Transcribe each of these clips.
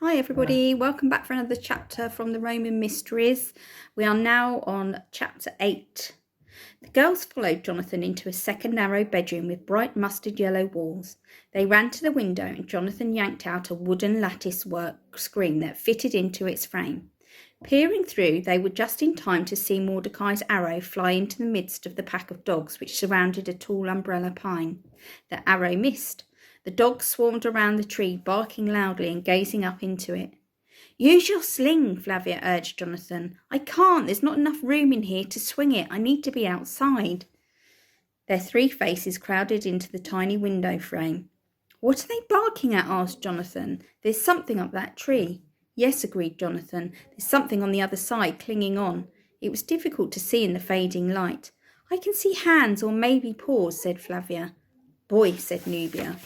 Hi everybody, welcome back for another chapter from the Roman Mysteries. We are now on chapter 8. The girls followed Jonathan into a second narrow bedroom with bright mustard yellow walls. They ran to the window and Jonathan yanked out a wooden lattice work screen that fitted into its frame. Peering through, they were just in time to see Mordecai's arrow fly into the midst of the pack of dogs which surrounded a tall umbrella pine. The arrow missed. The dogs swarmed around the tree, barking loudly and gazing up into it. "Use your sling," Flavia urged Jonathan. "I can't. There's not enough room in here to swing it. I need to be outside." Their three faces crowded into the tiny window frame. "What are they barking at?" asked Jonathan. "There's something up that tree." "Yes," agreed Jonathan. "There's something on the other side clinging on." It was difficult to see in the fading light. "I can see hands or maybe paws," said Flavia. "Boy," said Nubia.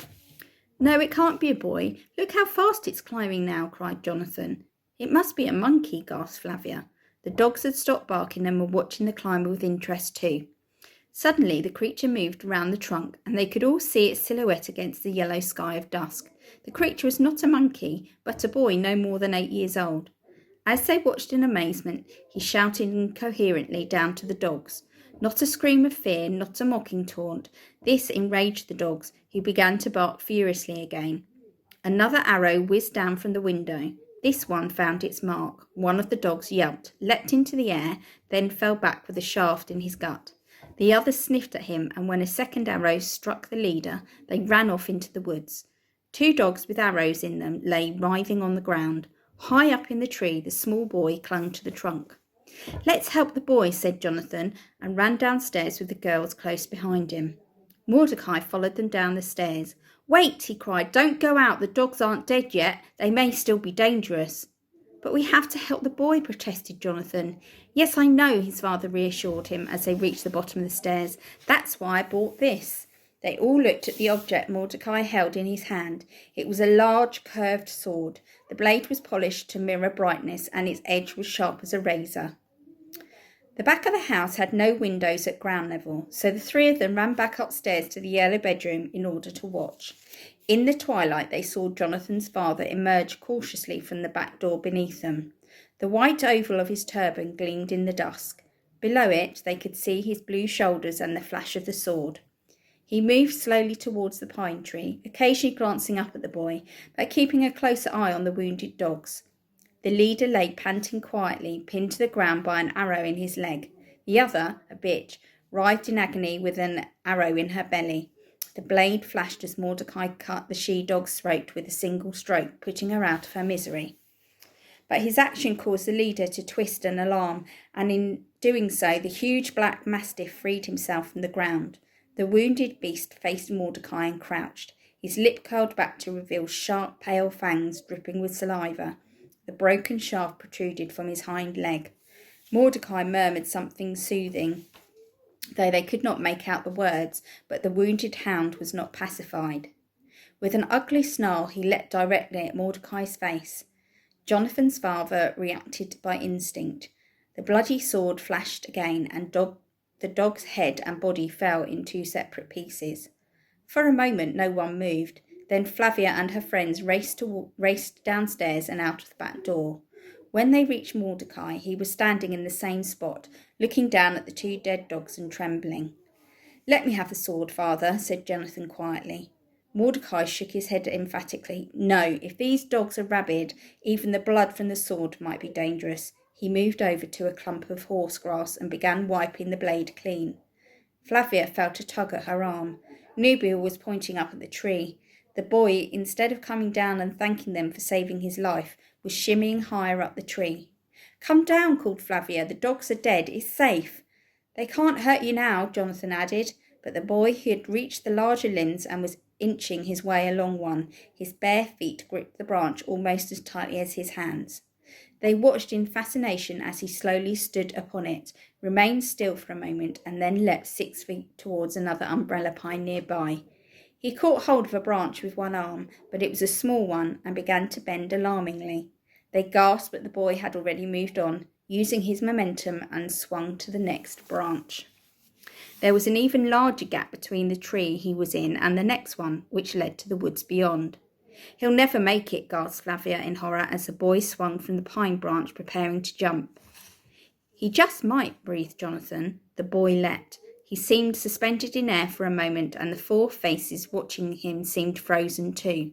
"No, it can't be a boy. Look how fast it's climbing now," cried Jonathan. "It must be a monkey," gasped Flavia. The dogs had stopped barking and were watching the climber with interest too. Suddenly the creature moved round the trunk, and they could all see its silhouette against the yellow sky of dusk. The creature was not a monkey, but a boy no more than 8 years old. As they watched in amazement, he shouted incoherently down to the dogs. Not a scream of fear, not a mocking taunt. This enraged the dogs, who began to bark furiously again. Another arrow whizzed down from the window. This one found its mark. One of the dogs yelped, leapt into the air, then fell back with a shaft in his gut. The others sniffed at him, and when a second arrow struck the leader, they ran off into the woods. 2 dogs with arrows in them lay writhing on the ground. High up in the tree, the small boy clung to the trunk. "Let's help the boy," said Jonathan, and ran downstairs with the girls close behind him. Mordecai followed them down the stairs. "Wait," he cried. "Don't go out. The dogs aren't dead yet. They may still be dangerous." "But we have to help the boy," protested Jonathan. "Yes, I know," his father reassured him as they reached the bottom of the stairs. "That's why I bought this." They all looked at the object Mordecai held in his hand. It was a large, curved sword. The blade was polished to mirror brightness, and its edge was sharp as a razor. The back of the house had no windows at ground level, so the 3 of them ran back upstairs to the yellow bedroom in order to watch. In the twilight, they saw Jonathan's father emerge cautiously from the back door beneath them. The white oval of his turban gleamed in the dusk. Below it, they could see his blue shoulders and the flash of the sword. He moved slowly towards the pine tree, occasionally glancing up at the boy, but keeping a closer eye on the wounded dogs. The leader lay panting quietly, pinned to the ground by an arrow in his leg. The other, a bitch, writhed in agony with an arrow in her belly. The blade flashed as Mordecai cut the she-dog's throat with a single stroke, putting her out of her misery. But his action caused the leader to twist and alarm, and in doing so the huge black mastiff freed himself from the ground. The wounded beast faced Mordecai and crouched, his lip curled back to reveal sharp, pale fangs dripping with saliva. The broken shaft protruded from his hind leg. Mordecai murmured something soothing, though they could not make out the words, but the wounded hound was not pacified. With an ugly snarl, he leapt directly at Mordecai's face. Jonathan's father reacted by instinct. The bloody sword flashed again, and the dog's head and body fell in 2 separate pieces. For a moment no one moved. Then Flavia and her friends raced downstairs and out of the back door. When they reached Mordecai, he was standing in the same spot, looking down at the 2 dead dogs and trembling. "Let me have the sword, father," said Jonathan quietly. Mordecai shook his head emphatically. "No, if these dogs are rabid, even the blood from the sword might be dangerous." He moved over to a clump of horse grass and began wiping the blade clean. Flavia felt a tug at her arm. Nubia was pointing up at the tree. The boy, instead of coming down and thanking them for saving his life, was shimmying higher up the tree. "Come down," called Flavia. "The dogs are dead. It's safe." "They can't hurt you now," Jonathan added, but the boy, who had reached the larger limbs and was inching his way along one, his bare feet gripped the branch almost as tightly as his hands. They watched in fascination as he slowly stood upon it, remained still for a moment, and then leapt 6 feet towards another umbrella pine nearby. He caught hold of a branch with one arm, but it was a small one, and began to bend alarmingly. They gasped, but the boy had already moved on, using his momentum, and swung to the next branch. There was an even larger gap between the tree he was in and the next one, which led to the woods beyond. He'll never make it, gasped Flavia in horror as the boy swung from the pine branch preparing to jump. He just might, breathed Jonathan. The boy leapt. He seemed suspended in air for a moment, and the 4 faces watching him seemed frozen too.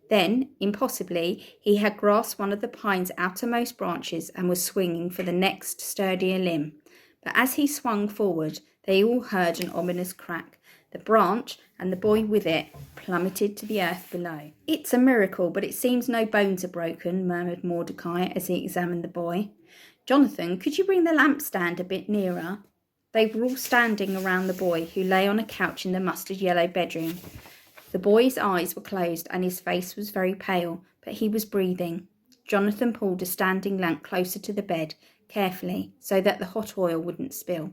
Then, impossibly, he had grasped one of the pine's outermost branches and was swinging for the next sturdier limb. But as he swung forward, they all heard an ominous crack. The branch, and the boy with it, plummeted to the earth below. "It's a miracle, but it seems no bones are broken," murmured Mordecai as he examined the boy. "Jonathan, could you bring the lampstand a bit nearer?" They were all standing around the boy, who lay on a couch in the mustard-yellow bedroom. The boy's eyes were closed and his face was very pale, but he was breathing. Jonathan pulled a standing lamp closer to the bed, carefully, so that the hot oil wouldn't spill.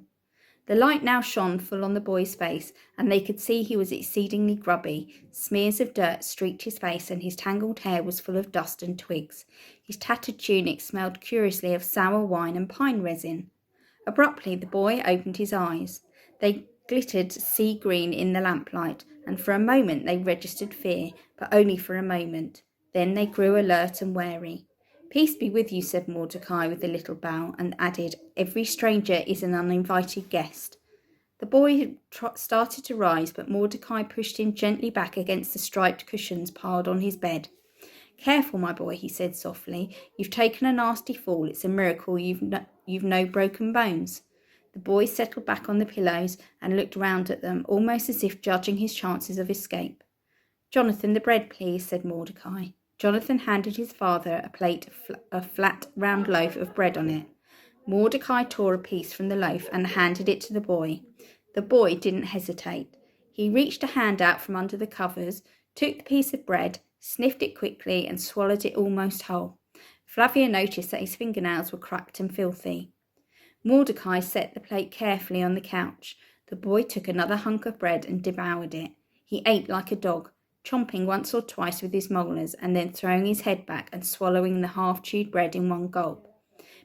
The light now shone full on the boy's face, and they could see he was exceedingly grubby. Smears of dirt streaked his face, and his tangled hair was full of dust and twigs. His tattered tunic smelled curiously of sour wine and pine resin. Abruptly, the boy opened his eyes. They glittered sea green in the lamplight, and for a moment they registered fear, but only for a moment. Then they grew alert and wary. "Peace be with you," said Mordecai with a little bow, and added, "Every stranger is an uninvited guest." The boy started to rise, but Mordecai pushed him gently back against the striped cushions piled on his bed. "Careful, my boy," he said softly. "You've taken a nasty fall. It's a miracle you've no broken bones." The boy settled back on the pillows and looked round at them, almost as if judging his chances of escape. "Jonathan, the bread, please," said Mordecai. Jonathan handed his father a plate of flat, round loaf of bread on it. Mordecai tore a piece from the loaf and handed it to the boy. The boy didn't hesitate. He reached a hand out from under the covers, took the piece of bread, sniffed it quickly, and swallowed it almost whole. Flavia noticed that his fingernails were cracked and filthy. Mordecai set the plate carefully on the couch. The boy took another hunk of bread and devoured it. He ate like a dog, chomping once or twice with his molars, and then throwing his head back and swallowing the half-chewed bread in one gulp.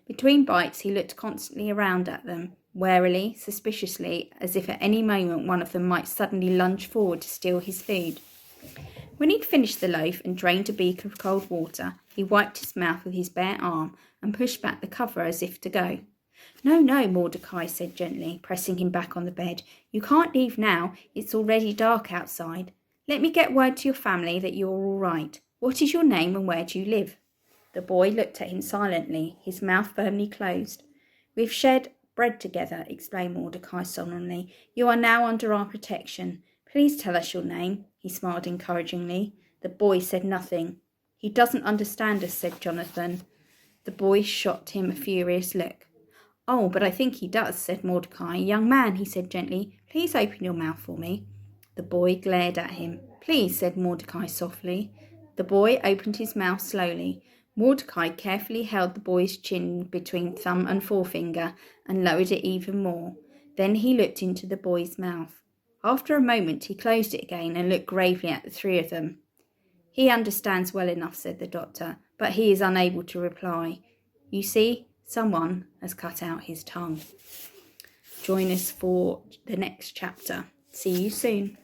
Between bites he looked constantly around at them, warily, suspiciously, as if at any moment one of them might suddenly lunge forward to steal his food. When he'd finished the loaf and drained a beaker of cold water, he wiped his mouth with his bare arm and pushed back the cover as if to go. "No, no," Mordecai said gently, pressing him back on the bed. "You can't leave now. It's already dark outside. Let me get word to your family that you're all right. What is your name and where do you live?" The boy looked at him silently, his mouth firmly closed. "We've shared bread together," explained Mordecai solemnly. "You are now under our protection. Please tell us your name." He smiled encouragingly. The boy said nothing. "He doesn't understand us," said Jonathan. The boy shot him a furious look. "Oh, but I think he does," said Mordecai. "Young man," he said gently, "please open your mouth for me." The boy glared at him. "Please," said Mordecai softly. The boy opened his mouth slowly. Mordecai carefully held the boy's chin between thumb and forefinger and lowered it even more. Then he looked into the boy's mouth. After a moment he closed it again and looked gravely at the 3 of them. "He understands well enough," said the doctor, "but he is unable to reply. You see, someone has cut out his tongue." Join us for the next chapter. See you soon.